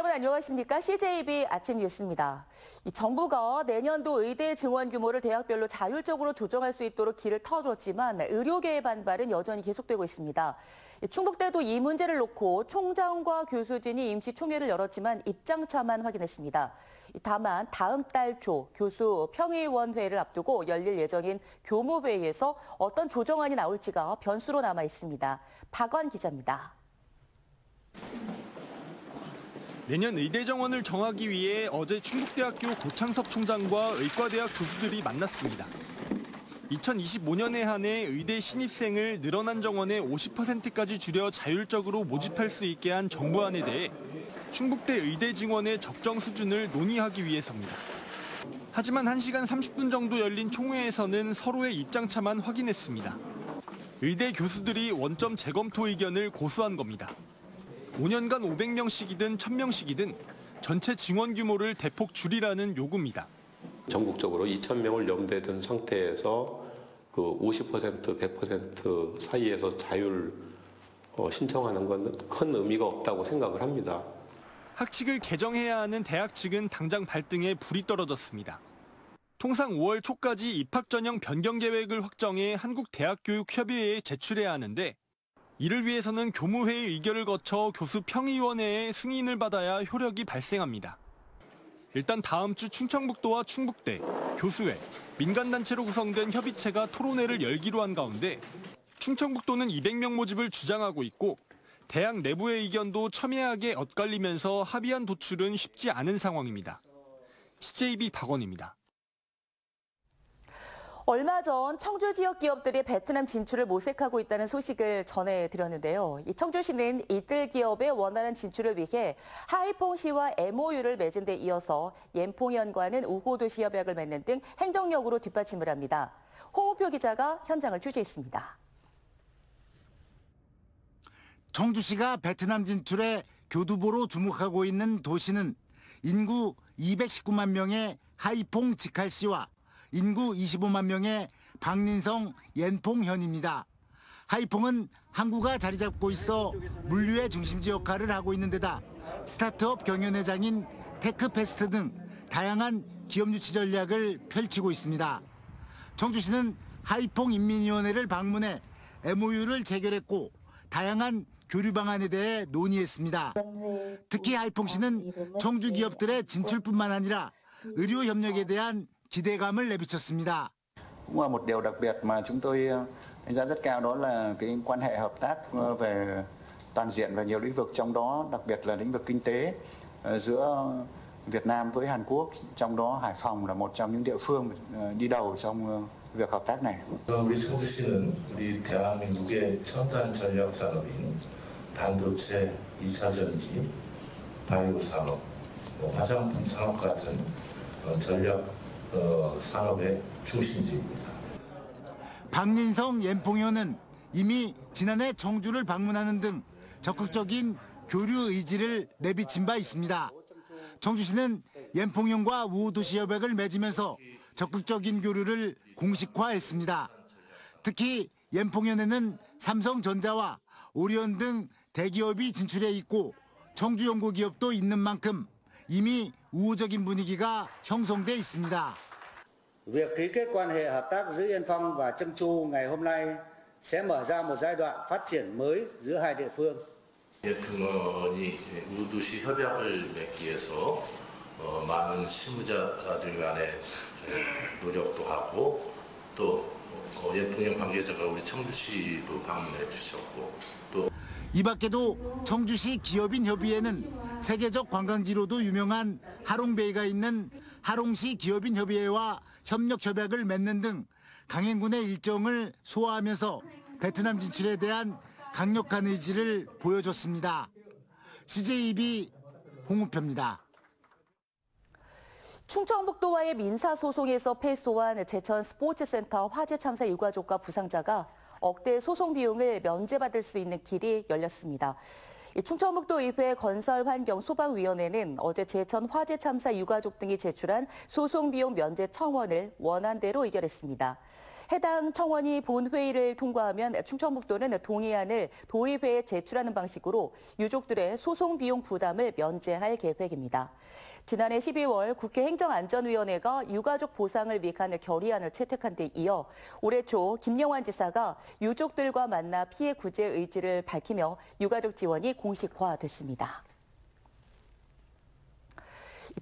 여러분 안녕하십니까? CJB 아침 뉴스입니다. 정부가 내년도 의대 증원 규모를 대학별로 자율적으로 조정할 수 있도록 길을 터줬지만 의료계의 반발은 여전히 계속되고 있습니다. 충북대도 이 문제를 놓고 총장과 교수진이 임시 총회를 열었지만 입장차만 확인했습니다. 다만 다음 달 초 교수 평의원회를 앞두고 열릴 예정인 교무회의에서 어떤 조정안이 나올지가 변수로 남아 있습니다. 박원 기자입니다. 내년 의대 정원을 정하기 위해 어제 충북대학교 고창섭 총장과 의과대학 교수들이 만났습니다. 2025년에 한해 의대 신입생을 늘어난 정원의 50%까지 줄여 자율적으로 모집할 수 있게 한 정부안에 대해 충북대 의대 증원의 적정 수준을 논의하기 위해서입니다. 하지만 1시간 30분 정도 열린 총회에서는 서로의 입장차만 확인했습니다. 의대 교수들이 원점 재검토 의견을 고수한 겁니다. 5년간 500명씩이든 1000명씩이든 전체 증원 규모를 대폭 줄이라는 요구입니다. 전국적으로 2000명을 염두에 둔 상태에서 그 50%, 100% 사이에서 자율 신청하는 건 큰 의미가 없다고 생각을 합니다. 학칙을 개정해야 하는 대학 측은 당장 발등에 불이 떨어졌습니다. 통상 5월 초까지 입학 전형 변경 계획을 확정해 한국대학교육협의회에 제출해야 하는데 이를 위해서는 교무회의 의결을 거쳐 교수 평의원회의 승인을 받아야 효력이 발생합니다. 일단 다음 주 충청북도와 충북대, 교수회, 민간단체로 구성된 협의체가 토론회를 열기로 한 가운데 충청북도는 200명 모집을 주장하고 있고 대학 내부의 의견도 첨예하게 엇갈리면서 합의안 도출은 쉽지 않은 상황입니다. CJB 박원입니다. 얼마 전 청주 지역 기업들이 베트남 진출을 모색하고 있다는 소식을 전해드렸는데요. 청주시는 이들 기업의 원활한 진출을 위해 하이퐁시와 MOU를 맺은 데 이어서 옌퐁현과는 우호도시 협약을 맺는 등 행정력으로 뒷받침을 합니다. 홍우표 기자가 현장을 취재했습니다. 청주시가 베트남 진출에 교두보로 주목하고 있는 도시는 인구 219만 명의 하이퐁 지칼시와 인구 25만 명의 박린성 옌퐁현입니다. 하이퐁은 항구가 자리 잡고 있어 물류의 중심지 역할을 하고 있는 데다 스타트업 경연회장인 테크페스트 등 다양한 기업 유치 전략을 펼치고 있습니다. 청주시는 하이퐁 인민위원회를 방문해 MOU를 체결했고 다양한 교류 방안에 대해 논의했습니다. 특히 하이퐁시는 청주 기업들의 진출뿐만 아니라 의료 협력에 대한 기대감을 내비쳤습니다. Cũng là một điều đặc biệt mà chúng tôi đánh giá rất cao đó là cái quan hệ hợp tác về toàn diện và nhiều lĩnh vực, trong đó đặc biệt là lĩnh vực kinh tế giữa Việt Nam với Hàn Quốc, trong đó Hải Phòng là một trong những địa phương đi đầu trong việc hợp tác này. 우리 청주시는 우리 대한민국의 첨단 전략 산업인 반도체, 2차 전지, 바이오 산업, 화장품 산업 같은 전략 산업의 중심지입니다. 박린성 옌퐁현은 이미 지난해 청주를 방문하는 등 적극적인 교류 의지를 내비친 바 있습니다. 청주시는 옌퐁현과 우호도시 협약을 맺으면서 적극적인 교류를 공식화했습니다. 특히 옌퐁현에는 삼성전자와 오리온 등 대기업이 진출해 있고 청주 연구기업도 있는 만큼 이미 우호적인 분위기가 형성돼 있습니다. Việc ký kết quan hệ hợp tác giữa Yên Phong và Trân Chu ngày hôm nay sẽ mở ra một giai đoạn phát triển mới giữa hai địa phương. 옌퐁현이 우호도시 협약을 맺기 위해서 많은 실무자들 간의 노력도 하고 또 옌퐁현 관계자가 우리 청주시도 방문해 주셨고 또 이 밖에도 청주시 기업인 협의회는 세계적 관광지로도 유명한 하롱베이가 있는 하롱시 기업인 협의회와 협력 협약을 맺는 등 강행군의 일정을 소화하면서 베트남 진출에 대한 강력한 의지를 보여줬습니다. CJB 홍우표입니다. 충청북도와의 민사소송에서 패소한 제천 스포츠센터 화재 참사 유가족과 부상자가 억대 소송 비용을 면제받을 수 있는 길이 열렸습니다. 충청북도의회 건설환경소방위원회는 어제 제천 화재 참사 유가족 등이 제출한 소송 비용 면제 청원을 원안대로 의결했습니다. 해당 청원이 본회의를 통과하면 충청북도는 동의안을 도의회에 제출하는 방식으로 유족들의 소송 비용 부담을 면제할 계획입니다. 지난해 12월 국회 행정안전위원회가 유가족 보상을 위한 결의안을 채택한 데 이어 올해 초 김영환 지사가 유족들과 만나 피해 구제 의지를 밝히며 유가족 지원이 공식화됐습니다.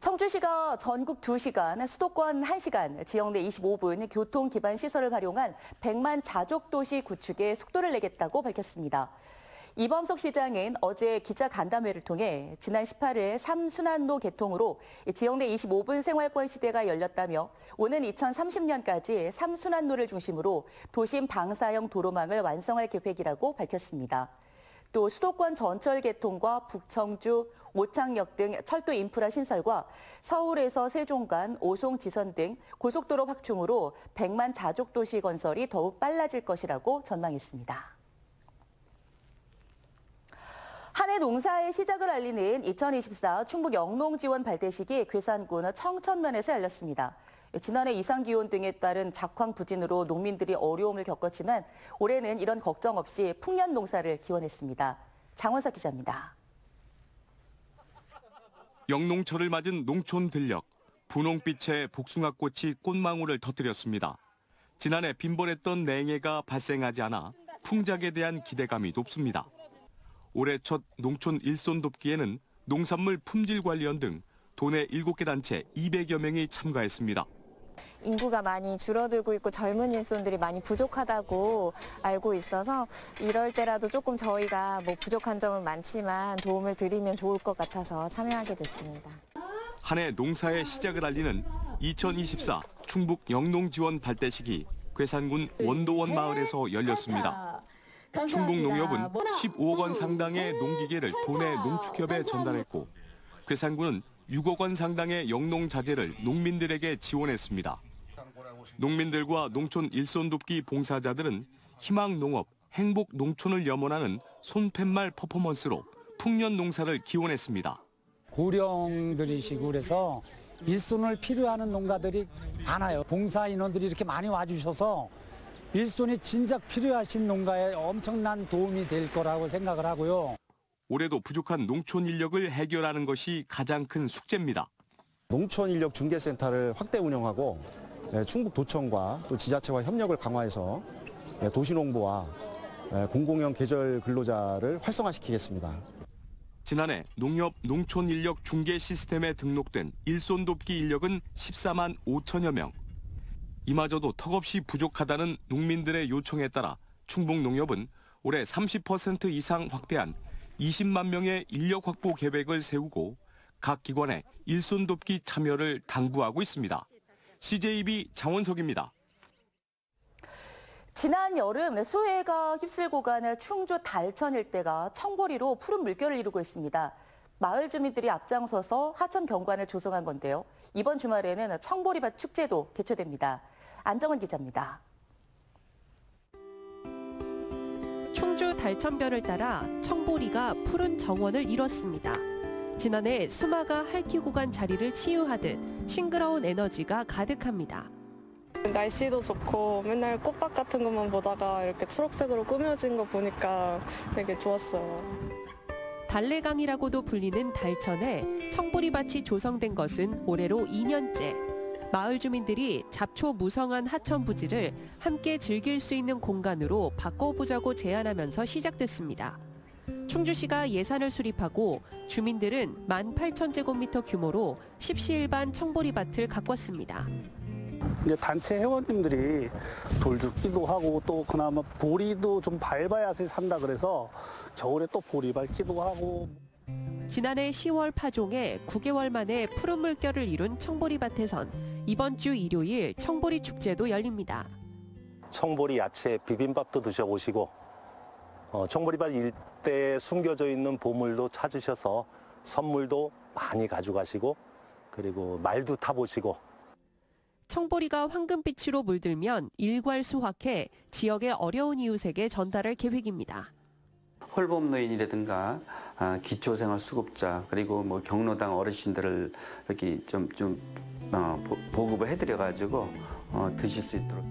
청주시가 전국 2시간, 수도권 1시간, 지역 내 25분 교통 기반 시설을 활용한 100만 자족 도시 구축에 속도를 내겠다고 밝혔습니다. 이범석 시장은 어제 기자 간담회를 통해 지난 18일 3순환로 개통으로 지역 내 25분 생활권 시대가 열렸다며 오는 2030년까지 3순환로를 중심으로 도심 방사형 도로망을 완성할 계획이라고 밝혔습니다. 또 수도권 전철 개통과 북청주, 오창역 등 철도 인프라 신설과 서울에서 세종 간 오송 지선 등 고속도로 확충으로 100만 자족 도시 건설이 더욱 빨라질 것이라고 전망했습니다. 한 해 농사의 시작을 알리는 2024 충북 영농 지원 발대식이 괴산군 청천면에서 열렸습니다. 지난해 이상 기온 등에 따른 작황 부진으로 농민들이 어려움을 겪었지만 올해는 이런 걱정 없이 풍년 농사를 기원했습니다. 장원석 기자입니다. 영농철을 맞은 농촌 들녘, 분홍빛의 복숭아꽃이 꽃망울을 터뜨렸습니다. 지난해 빈번했던 냉해가 발생하지 않아 풍작에 대한 기대감이 높습니다. 올해 첫 농촌 일손 돕기에는 농산물 품질관리원 등 도내 7개 단체 200여 명이 참가했습니다. 인구가 많이 줄어들고 있고 젊은 일손들이 많이 부족하다고 알고 있어서 이럴 때라도 조금 저희가 부족한 점은 많지만 도움을 드리면 좋을 것 같아서 참여하게 됐습니다. 한 해 농사의 시작을 알리는 2024 충북 영농 지원 발대식이 괴산군 원도원 마을에서 열렸습니다. 충북농협은 15억 원 상당의 농기계를 도내 농축협에 전달했고 괴산군은 6억 원 상당의 영농자재를 농민들에게 지원했습니다. 농민들과 농촌 일손 돕기 봉사자들은 희망농업, 행복농촌을 염원하는 손팻말 퍼포먼스로 풍년 농사를 기원했습니다. 고령들이시고 그래서 일손을 필요하는 농가들이 많아요. 봉사 인원들이 이렇게 많이 와주셔서 일손이 진작 필요하신 농가에 엄청난 도움이 될 거라고 생각을 하고요. 올해도 부족한 농촌 인력을 해결하는 것이 가장 큰 숙제입니다. 농촌 인력 중개센터를 확대 운영하고 충북도청과 또 지자체와 협력을 강화해서 도시농부와 공공형 계절 근로자를 활성화시키겠습니다. 지난해 농협 농촌 인력 중개 시스템에 등록된 일손 돕기 인력은 14만 5천여 명. 이마저도 턱없이 부족하다는 농민들의 요청에 따라 충북농협은 올해 30% 이상 확대한 20만 명의 인력 확보 계획을 세우고 각 기관의 일손 돕기 참여를 당부하고 있습니다. CJB 장원석입니다. 지난 여름 수해가 휩쓸고 가는 충주 달천 일대가 청보리로 푸른 물결을 이루고 있습니다. 마을 주민들이 앞장서서 하천 경관을 조성한 건데요. 이번 주말에는 청보리밭 축제도 개최됩니다. 안정은 기자입니다. 충주 달천별을 따라 청보리가 푸른 정원을 이뤘습니다. 지난해 수마가 핥히고 간 자리를 치유하듯 싱그러운 에너지가 가득합니다. 날씨도 좋고 맨날 꽃밭 같은 것만 보다가 이렇게 초록색으로 꾸며진 거 보니까 되게 좋았어요. 달래강이라고도 불리는 달천에 청보리밭이 조성된 것은 올해로 2년째. 마을 주민들이 잡초 무성한 하천 부지를 함께 즐길 수 있는 공간으로 바꿔보자고 제안하면서 시작됐습니다. 충주시가 예산을 수립하고 주민들은 18,000제곱미터 규모로 십시일반 청보리밭을 가꿨습니다. 이제 단체 회원님들이 돌 줍기도 하고 또 그나마 보리도 좀 밟아야지 산다 그래서 겨울에 또 보리 밟기도 하고. 지난해 10월 파종에 9개월 만에 푸른 물결을 이룬 청보리밭에선 이번 주 일요일 청보리 축제도 열립니다. 청보리 야채 비빔밥도 드셔보시고 청보리밭 일대에 숨겨져 있는 보물도 찾으셔서 선물도 많이 가져가시고 그리고 말도 타보시고. 청보리가 황금빛으로 물들면 일괄 수확해 지역의 어려운 이웃에게 전달할 계획입니다. 홀봄노인이라든가 기초생활수급자 그리고 경로당 어르신들을 이렇게 좀 보급을 해드려가지고 드실 수 있도록.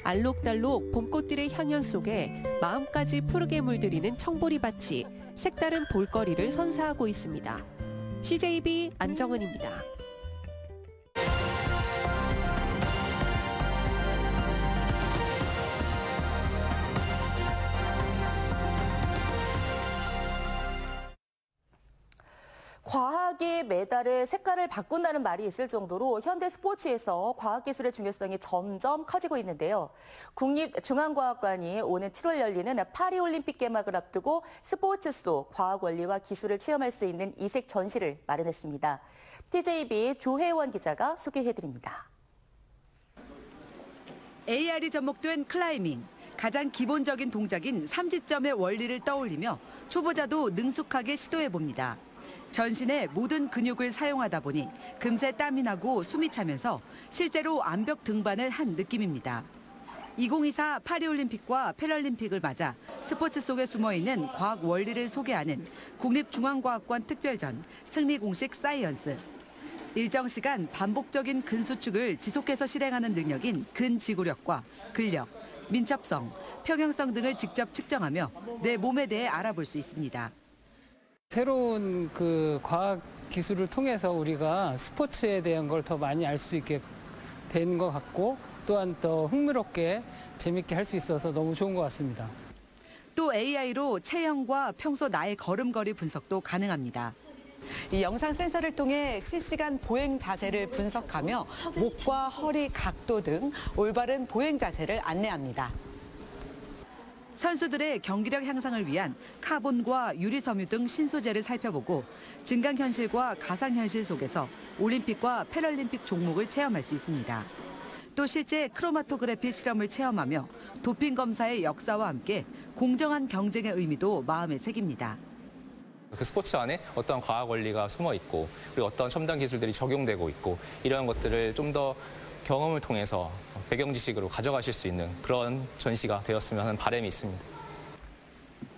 알록달록 봄꽃들의 향연 속에 마음까지 푸르게 물들이는 청보리밭이 색다른 볼거리를 선사하고 있습니다. CJB 안정은입니다. 과학이 메달의 색깔을 바꾼다는 말이 있을 정도로 현대 스포츠에서 과학기술의 중요성이 점점 커지고 있는데요. 국립중앙과학관이 오는 7월 열리는 파리올림픽 개막을 앞두고 스포츠 속 과학 원리와 기술을 체험할 수 있는 이색 전시를 마련했습니다. TJB 조혜원 기자가 소개해드립니다. AR이 접목된 클라이밍. 가장 기본적인 동작인 삼지점의 원리를 떠올리며 초보자도 능숙하게 시도해봅니다. 전신의 모든 근육을 사용하다 보니 금세 땀이 나고 숨이 차면서 실제로 암벽 등반을 한 느낌입니다. 2024 파리올림픽과 패럴림픽을 맞아 스포츠 속에 숨어있는 과학 원리를 소개하는 국립중앙과학관 특별전 승리공식 사이언스. 일정 시간 반복적인 근수축을 지속해서 실행하는 능력인 근지구력과 근력, 민첩성, 평형성 등을 직접 측정하며 내 몸에 대해 알아볼 수 있습니다. 새로운 과학 기술을 통해서 우리가 스포츠에 대한 걸 더 많이 알 수 있게 된 것 같고 또한 더 흥미롭게 재밌게 할 수 있어서 너무 좋은 것 같습니다. 또 AI로 체형과 평소 나의 걸음걸이 분석도 가능합니다. 이 영상 센서를 통해 실시간 보행 자세를 분석하며 목과 허리 각도 등 올바른 보행 자세를 안내합니다. 선수들의 경기력 향상을 위한 카본과 유리섬유 등 신소재를 살펴보고 증강현실과 가상현실 속에서 올림픽과 패럴림픽 종목을 체험할 수 있습니다. 또 실제 크로마토그래피 실험을 체험하며 도핑 검사의 역사와 함께 공정한 경쟁의 의미도 마음에 새깁니다. 그 스포츠 안에 어떤 과학 원리가 숨어 있고 그리고 어떤 첨단 기술들이 적용되고 있고 이런 것들을 좀 더 경험을 통해서 배경 지식으로 가져가실 수 있는 그런 전시가 되었으면 하는 바람이 있습니다.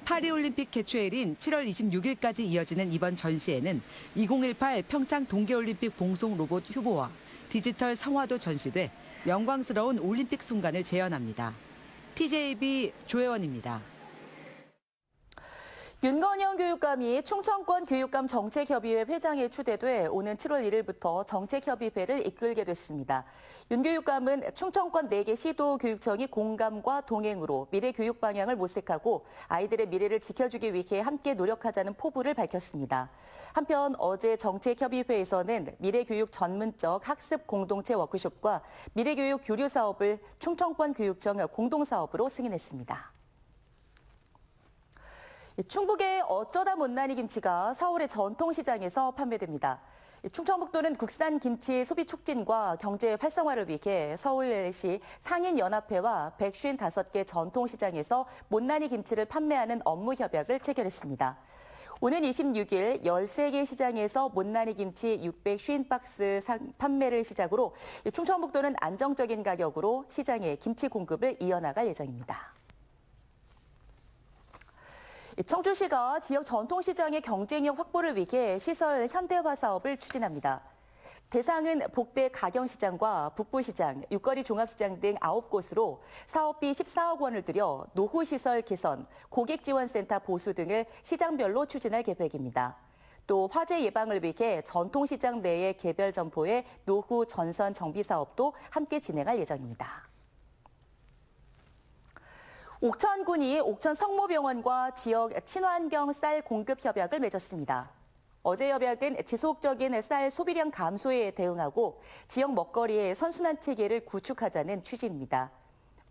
파리올림픽 개최일인 7월 26일까지 이어지는 이번 전시에는 2018 평창 동계올림픽 봉송 로봇 휴보와 디지털 성화도 전시돼 영광스러운 올림픽 순간을 재현합니다. TJB 조혜원입니다. 윤건영 교육감이 충청권 교육감 정책협의회 회장에 추대돼 오는 7월 1일부터 정책협의회를 이끌게 됐습니다. 윤 교육감은 충청권 4개 시도 교육청이 공감과 동행으로 미래 교육 방향을 모색하고 아이들의 미래를 지켜주기 위해 함께 노력하자는 포부를 밝혔습니다. 한편 어제 정책협의회에서는 미래교육 전문적 학습 공동체 워크숍과 미래교육 교류 사업을 충청권 교육청 공동사업으로 승인했습니다. 충북의 어쩌다 못난이 김치가 서울의 전통시장에서 판매됩니다. 충청북도는 국산 김치 소비 촉진과 경제 활성화를 위해 서울시 상인연합회와 155개 전통시장에서 못난이 김치를 판매하는 업무 협약을 체결했습니다. 오는 26일 13개 시장에서 못난이 김치 650박스 판매를 시작으로 충청북도는 안정적인 가격으로 시장에 김치 공급을 이어나갈 예정입니다. 청주시가 지역 전통시장의 경쟁력 확보를 위해 시설 현대화 사업을 추진합니다. 대상은 복대 가경시장과 북부시장, 육거리 종합시장 등 9곳으로 사업비 14억 원을 들여 노후시설 개선, 고객지원센터 보수 등을 시장별로 추진할 계획입니다. 또 화재 예방을 위해 전통시장 내의 개별 점포의 노후 전선 정비 사업도 함께 진행할 예정입니다. 옥천군이 옥천 성모병원과 지역 친환경 쌀 공급 협약을 맺었습니다. 어제 협약은 지속적인 쌀 소비량 감소에 대응하고 지역 먹거리의 선순환 체계를 구축하자는 취지입니다.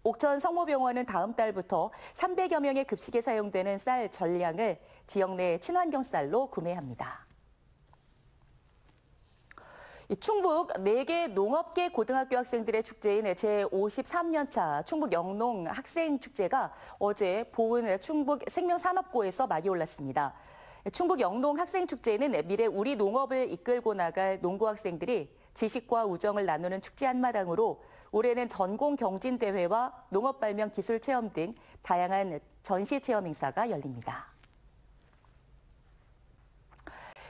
옥천 성모병원은 다음 달부터 300여 명의 급식에 사용되는 쌀 전량을 지역 내 친환경 쌀로 구매합니다. 충북 4개 농업계 고등학교 학생들의 축제인 제53년차 충북 영농 학생축제가 어제 보은 충북 생명산업고에서 막이 올랐습니다. 충북 영농 학생축제는 미래 우리 농업을 이끌고 나갈 농고 학생들이 지식과 우정을 나누는 축제 한마당으로 올해는 전공 경진대회와 농업발명 기술체험 등 다양한 전시체험 행사가 열립니다.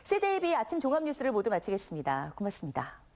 CJB 아침 종합뉴스를 모두 마치겠습니다. 고맙습니다.